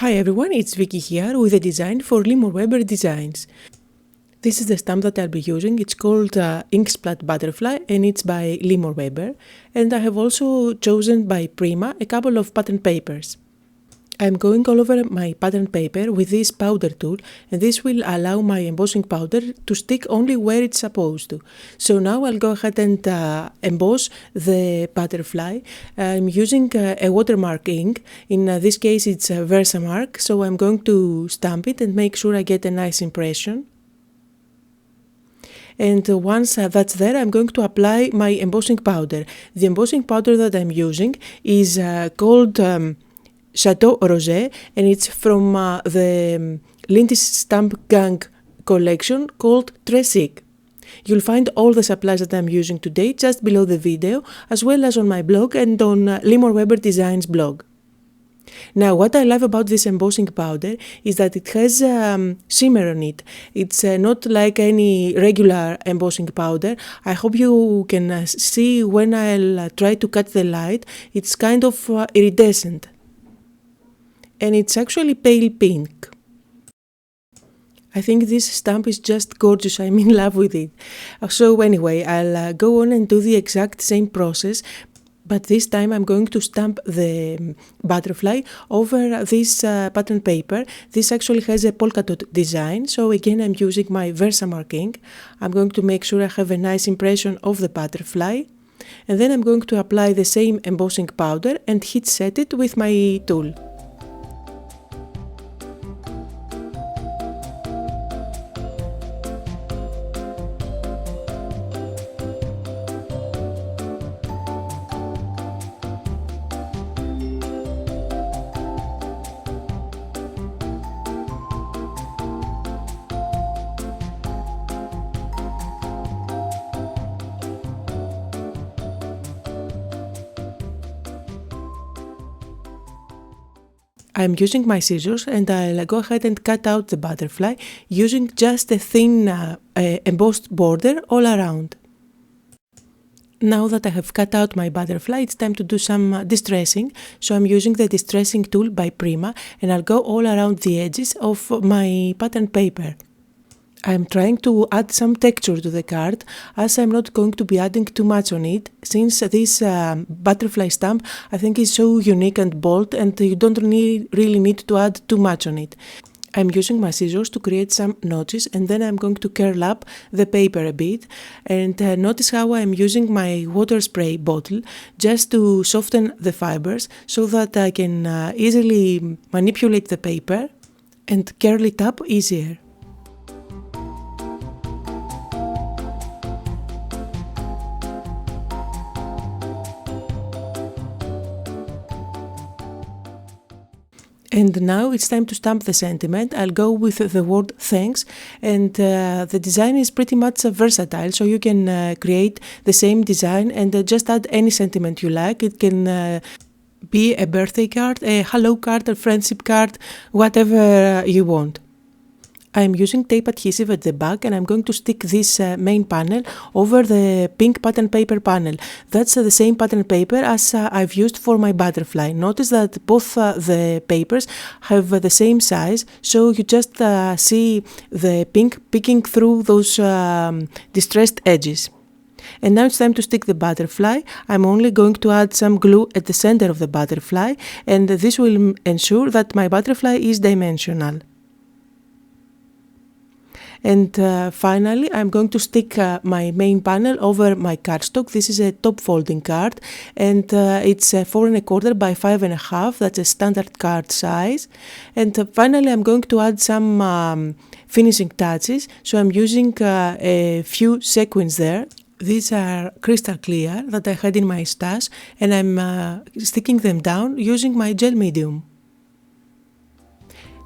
Hi everyone, it's Vicky here with a design for Limor Weber Designs. This is the stamp that I'll be using. It's called Ink Splat Butterfly and it's by Limor Weber. And I have also chosen by Prima a couple of pattern papers. I'm going all over my pattern paper with this powder tool, and this will allow my embossing powder to stick only where it's supposed to. So now I'll go ahead and emboss the butterfly. I'm using a watermark ink. In this case it's a Versamark, so I'm going to stamp it and make sure I get a nice impression. And once that's there, I'm going to apply my embossing powder. The embossing powder that I'm using is called Chateau Rosé, and it's from the Lindy's Stamp Gang collection called Tresic. You'll find all the supplies that I'm using today just below the video, as well as on my blog and on Limor Weber Designs blog. Now, what I love about this embossing powder is that it has shimmer on it. It's not like any regular embossing powder. I hope you can see when I'll try to catch the light. It's kind of iridescent. And it's actually pale pink. I think this stamp is just gorgeous. I'm in love with it. So anyway, I'll go on and do the exact same process, but this time I'm going to stamp the butterfly over this pattern paper. This actually has a polka dot design, so again I'm using my Versamark ink. I'm going to make sure I have a nice impression of the butterfly, and then I'm going to apply the same embossing powder and heat set it with my tool. I'm using my scissors and I'll go ahead and cut out the butterfly using just a thin embossed border all around. Now that I have cut out my butterfly, it's time to do some distressing. So I'm using the distressing tool by Prima and I'll go all around the edges of my pattern paper. I'm trying to add some texture to the card, as I'm not going to be adding too much on it, since this butterfly stamp I think is so unique and bold and you don't really need to add too much on it. I'm using my scissors to create some notches and then I'm going to curl up the paper a bit, and notice how I'm using my water spray bottle just to soften the fibers so that I can easily manipulate the paper and curl it up easier. And now it's time to stamp the sentiment. I'll go with the word thanks, and the design is pretty much versatile, so you can create the same design and just add any sentiment you like. It can be a birthday card, a hello card, a friendship card, whatever you want. I'm using tape adhesive at the back and I'm going to stick this main panel over the pink pattern paper panel. That's the same pattern paper as I've used for my butterfly. Notice that both the papers have the same size, so you just see the pink peeking through those distressed edges. And now it's time to stick the butterfly. I'm only going to add some glue at the center of the butterfly, and this will ensure that my butterfly is dimensional. And finally, I'm going to stick my main panel over my cardstock. This is a top folding card, and it's 4 1/4 by 5 1/2. That's a standard card size. And finally, I'm going to add some finishing touches. So I'm using a few sequins there. These are crystal clear that I had in my stash, and I'm sticking them down using my gel medium.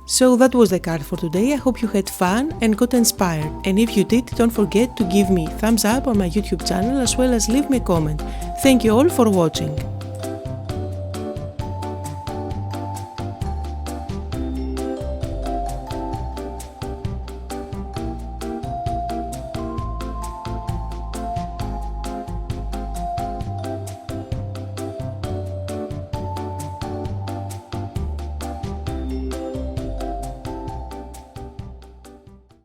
So that was the card for today. I hope you had fun and got inspired, and if you did, don't forget to give me thumbs up on my YouTube channel as well as leave me a comment. Thank you all for watching.